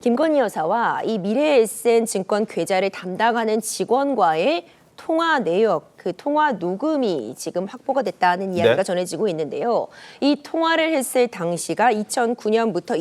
김건희 여사와 이 미래에센 증권 계좌를 담당하는 직원과의 통화 내역, 그 통화 녹음이 지금 확보가 됐다는 이야기가 전해지고 있는데요. 이 통화를 했을 당시가 2009년부터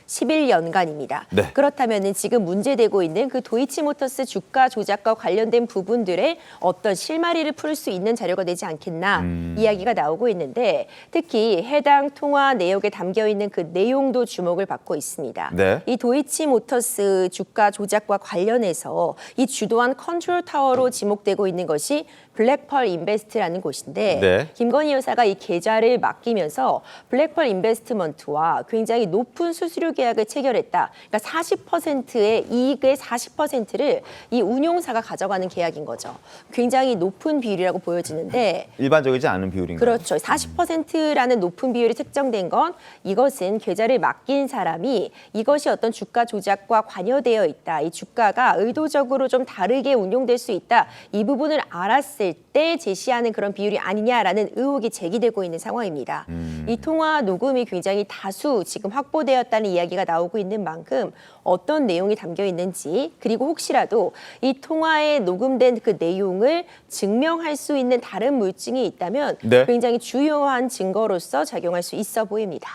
2011년간입니다. 그렇다면 지금 문제되고 있는 그 도이치모터스 주가 조작과 관련된 부분들의 어떤 실마리를 풀 수 있는 자료가 되지 않겠나 이야기가 나오고 있는데, 특히 해당 통화 내역에 담겨 있는 그 내용도 주목을 받고 있습니다. 이 도이치모터스 주가 조작과 관련해서 이 주도한 컨트롤 타워로 지목되고 있는 것이 블랙펄 인베스트라는 곳인데, 김건희 여사가 이 계좌를 맡기면서 블랙펄 인베스트먼트와 굉장히 높은 수수료 계약을 체결했다. 그러니까 40%의 이익의 40%를 이 운용사가 가져가는 계약인 거죠. 굉장히 높은 비율이라고 보여지는데 일반적이지 않은 비율인가요? 그렇죠. 40%라는 높은 비율이 책정된 건 이것은 계좌를 맡긴 사람이 이것이 어떤 주가 조작과 관여되어 있다. 이 주가가 의도적으로 좀 다르게 운용될 수 있다. 이 부분을 알았을 때 제시하는 그런 비율이 아니냐라는 의혹이 제기되고 있는 상황입니다. 이 통화 녹음이 굉장히 다수 지금 확보되었다는 이야기가 나오고 있는 만큼 어떤 내용이 담겨 있는지, 그리고 혹시라도 이 통화에 녹음된 그 내용을 증명할 수 있는 다른 물증이 있다면 굉장히 주요한 증거로서 작용할 수 있어 보입니다.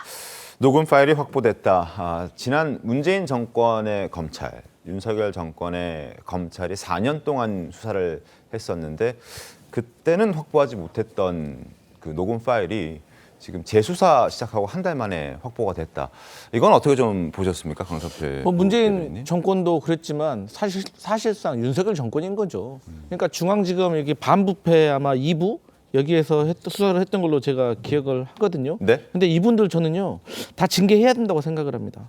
녹음 파일이 확보됐다. 지난 문재인 정권의 검찰, 윤석열 정권의 검찰이 4년 동안 수사를 했었는데 그때는 확보하지 못했던 그 녹음 파일이 지금 재수사 시작하고 한 달 만에 확보가 됐다. 이건 어떻게 좀 보셨습니까, 강석필? 문재인 대변인? 정권도 그랬지만 사실상 윤석열 정권인 거죠. 그러니까 중앙지검 여기 반부패 아마 2부 여기에서 수사를 했던 걸로 제가 기억을 하거든요. 근데 이분들 저는요 다 징계해야 된다고 생각을 합니다.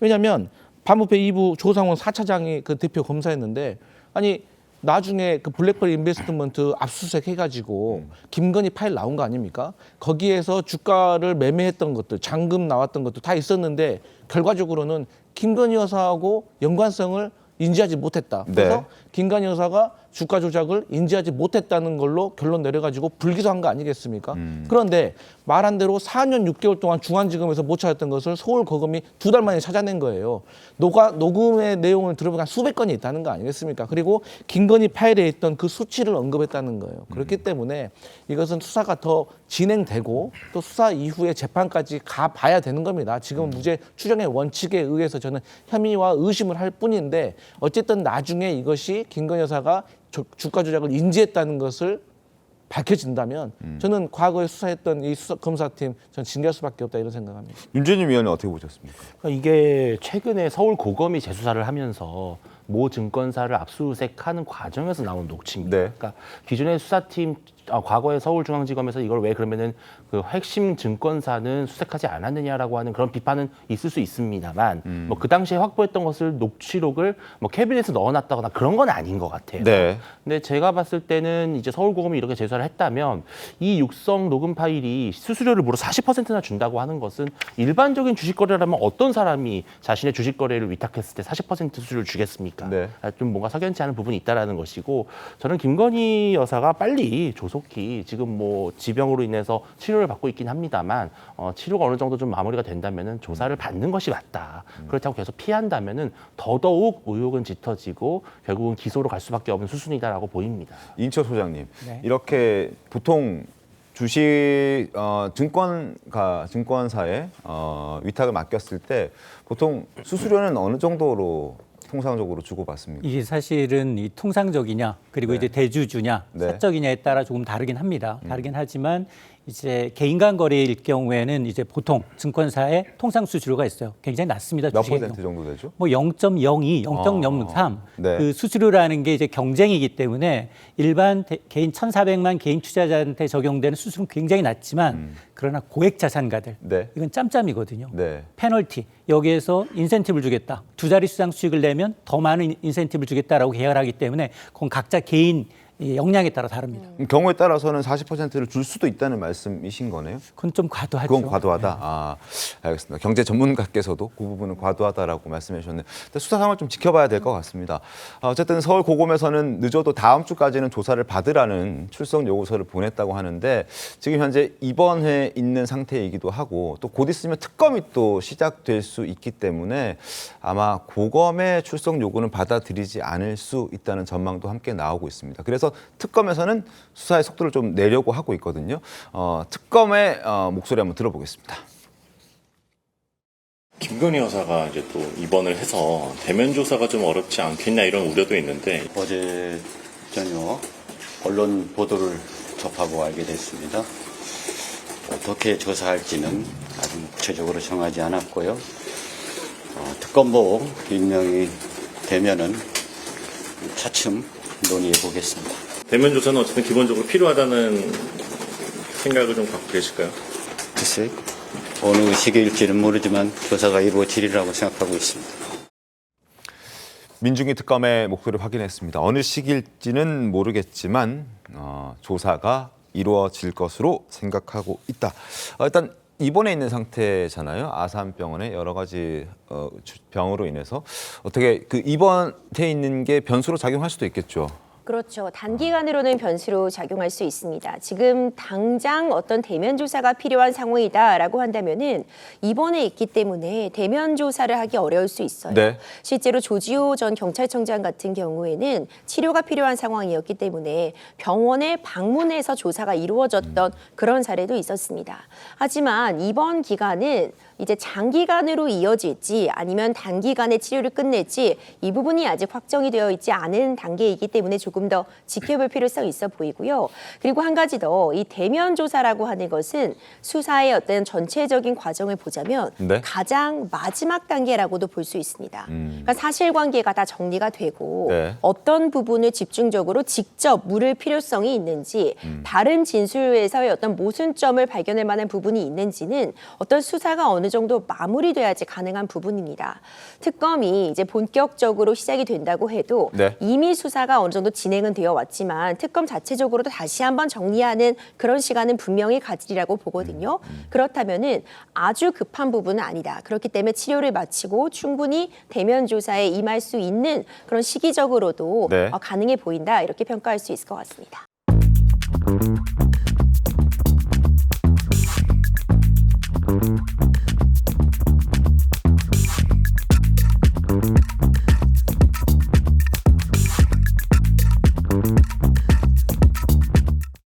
왜냐하면 반부패 2부 조상원 4차장이 그 대표 검사였는데, 아니 나중에 그 블랙펄 인베스트먼트 압수수색 해가지고 김건희 파일 나온 거 아닙니까? 거기에서 주가를 매매했던 것들, 잔금 나왔던 것도 다 있었는데 결과적으로는 김건희 여사하고 연관성을 인지하지 못했다. 그래서 김건희 여사가 주가 조작을 인지하지 못했다는 걸로 결론 내려가지고 불기소한 거 아니겠습니까? 그런데 말한 대로 4년 6개월 동안 중앙지검에서 못 찾았던 것을 서울고검이 2달 만에 찾아낸 거예요. 녹음의 내용을 들어보면 수백 건이 있다는 거 아니겠습니까? 그리고 김건희 파일에 있던 그 수치를 언급했다는 거예요. 그렇기 때문에 이것은 수사가 더 진행되고 또 수사 이후에 재판까지 가봐야 되는 겁니다. 지금은 무죄 추정의 원칙에 의해서 저는 혐의와 의심을 할 뿐인데, 어쨌든 나중에 이것이 김건희 여사가 주가 조작을 인지했다는 것을 밝혀진다면 저는 과거에 수사했던 이 검사팀 전 징계할 수밖에 없다 이런 생각합니다. 윤재님 위원은 어떻게 보셨습니까? 이게 최근에 서울고검이 재수사를 하면서 모 증권사를 압수수색하는 과정에서 나온 녹취입니다. 그러니까 기존의 수사팀 과거에 서울중앙지검에서 이걸 왜 그러면은 그 핵심 증권사는 수색하지 않았느냐라고 하는 그런 비판은 있을 수 있습니다만, 뭐 그 당시에 확보했던 것을 녹취록을 뭐 캐비넷에 넣어놨다거나 그런 건 아닌 것 같아요. 근데 제가 봤을 때는 이제 서울고검이 이렇게 재수사를 했다면 이 육성 녹음 파일이 수수료를 무려 40%나 준다고 하는 것은 일반적인 주식거래라면 어떤 사람이 자신의 주식거래를 위탁했을 때 40% 수수료를 주겠습니까? 좀 뭔가 석연치 않은 부분이 있다라는 것이고, 저는 김건희 여사가 빨리 조속히 지금 뭐 지병으로 인해서 치료를 받고 있긴 합니다만 치료가 어느 정도 좀 마무리가 된다면은 조사를 받는 것이 맞다. 그렇다고 계속 피한다면은 더더욱 의혹은 짙어지고 결국은 기소로 갈 수밖에 없는 수순이다라고 보입니다. 인처 소장님, 이렇게 보통 주식 증권사에 위탁을 맡겼을 때 보통 수수료는 어느 정도로 통상적으로 주고받습니까? 이게 사실은 이 통상적이냐 그리고 이제 대주주냐 사적이냐에 따라 조금 다르긴 합니다. 다르긴 하지만 이제 개인 간 거래일 경우에는 이제 보통 증권사의 통상 수수료가 있어요. 굉장히 낮습니다. 몇 퍼센트 정도 되죠? 뭐 0.02, 0.03. 그 수수료라는 게 이제 경쟁이기 때문에 일반 개인 1,400만 개인 투자자한테 적용되는 수수료는 굉장히 낮지만 그러나 고액 자산가들 이건 짬짬이거든요. 페널티 여기에서 인센티브를 주겠다. 두 자릿수 이상 수익을 내면 더 많은 인센티브를 주겠다라고 계약을 하기 때문에 그건 각자 개인 이 역량에 따라 다릅니다. 경우에 따라서는 40%를 줄 수도 있다는 말씀이신 거네요? 그건 좀 과도하죠. 그건 과도하다. 아, 알겠습니다. 경제 전문가께서도 그 부분은 과도하다라고 말씀해 주셨는데 수사 상황을 좀 지켜봐야 될 것 같습니다. 어쨌든 서울 고검에서는 늦어도 다음 주까지는 조사를 받으라는 출석 요구서를 보냈다고 하는데 지금 현재 입원해 있는 상태이기도 하고 또 곧 있으면 특검이 또 시작될 수 있기 때문에 아마 고검의 출석 요구는 받아들이지 않을 수 있다는 전망도 함께 나오고 있습니다. 그래서 특검에서는 수사의 속도를 좀 내려고 하고 있거든요. 특검의 목소리 한번 들어보겠습니다. 김건희 여사가 이제 또 입원을 해서 대면 조사가 좀 어렵지 않겠냐 이런 우려도 있는데 어제 저녁 언론 보도를 접하고 알게 됐습니다. 어떻게 조사할지는 아직 구체적으로 정하지 않았고요. 특검보 임명이 되면은 차츰 논의해 보겠습니다. 대면 조사는 어쨌든 기본적으로 필요하다는 생각을 좀 갖고 계실까요? 글쎄 어느 시기일지는 모르지만 조사가 이루어지리라고 생각하고 있습니다. 민중기 특검의 목소리를 확인했습니다. 어느 시기일지는 모르겠지만 조사가 이루어질 것으로 생각하고 있다. 일단 입원해 있는 상태잖아요. 아산병원에 여러 가지 병으로 인해서 어떻게 그 입원해 있는 게 변수로 작용할 수도 있겠죠. 그렇죠. 단기간으로는 변수로 작용할 수 있습니다. 지금 당장 어떤 대면 조사가 필요한 상황이다라고 한다면은 입원해 있기 때문에 대면 조사를 하기 어려울 수 있어요. 네. 실제로 조지호 전 경찰청장 같은 경우에는 치료가 필요한 상황이었기 때문에 병원에 방문해서 조사가 이루어졌던 그런 사례도 있었습니다. 하지만 이번 기간은 이제 장기간으로 이어질지 아니면 단기간에 치료를 끝낼지 이 부분이 아직 확정이 되어 있지 않은 단계이기 때문에 조금 더 지켜볼 필요성이 있어 보이고요. 그리고 한 가지 더 이 대면 조사라고 하는 것은 수사의 어떤 전체적인 과정을 보자면 네. 가장 마지막 단계라고도 볼 수 있습니다. 그러니까 사실관계가 다 정리가 되고 네. 어떤 부분을 집중적으로 직접 물을 필요성이 있는지 다른 진술에서의 어떤 모순점을 발견할 만한 부분이 있는지는 어떤 수사가 어느 정도 마무리돼야지 가능한 부분입니다. 특검이 이제 본격적으로 시작이 된다고 해도 네. 이미 수사가 어느 정도 진행은 되어 왔지만 특검 자체적으로도 다시 한번 정리하는 그런 시간은 분명히 가지리라고 보거든요. 그렇다면은 아주 급한 부분은 아니다. 그렇기 때문에 치료를 마치고 충분히 대면 조사에 임할 수 있는 그런 시기적으로도 네. 가능해 보인다. 이렇게 평가할 수 있을 것 같습니다.